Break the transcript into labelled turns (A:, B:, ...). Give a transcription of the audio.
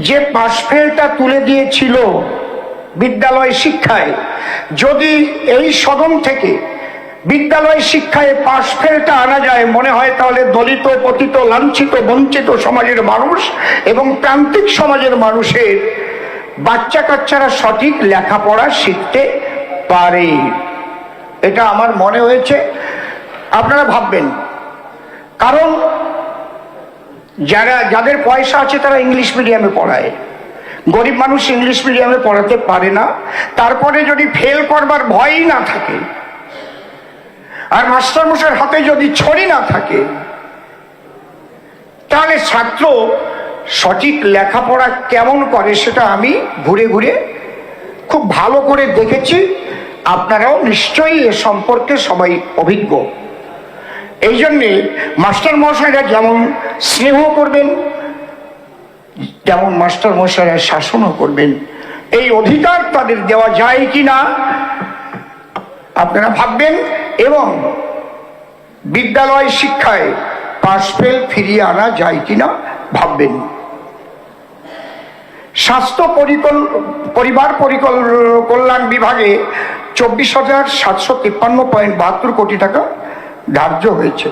A: যে পাশফেলটা তুলে দিয়েছিল বিদ্যালয় শিক্ষায়, যদি এই সদন থেকে বিদ্যালয় শিক্ষায় পাশফেলটা আনা যায়, মনে হয় তাহলে দলিত, পতিত, লাঞ্ছিত, বঞ্চিত সমাজের মানুষ এবং প্রান্তিক সমাজের মানুষের বাচ্চা কাচ্চারা সঠিক লেখাপড়া শিখতে পারে। এটা আমার মনে হয়েছে, আপনারা ভাববেন। কারণ যাদের পয়সা আছে তারা ইংলিশ মিডিয়ামে পড়ায়, গরিব মানুষ ইংলিশ মিডিয়ামে পড়াতে পারে না। তারপরে যদি ফেল করবার ভয়ই না থাকে, আর মাস্টারমশাইয়ের হাতে যদি ছড়ি না থাকে, তাহলে ছাত্র সঠিক লেখাপড়া কেমন করে সেটা আমি ঘুরে ঘুরে খুব ভালো করে দেখেছি। আপনারাও নিশ্চয়ই এ সম্পর্কে সবাই অভিজ্ঞ। এই জন্যে মাস্টার মশাইরা যেমন স্নেহ করবেন, তেমন মাস্টার মশাইরা শাসনও করবেন। এই অধিকার তাদের দেওয়া যায় কিনা আপনারা ভাববেন, এবং বিদ্যালয় শিক্ষায় পাশফেল ফিরিয়ে আনা যায় কিনা ভাববেন। স্বাস্থ্য পরিবার কল্যাণ বিভাগে 24,753.72 কোটি টাকা ধার্য হয়েছে।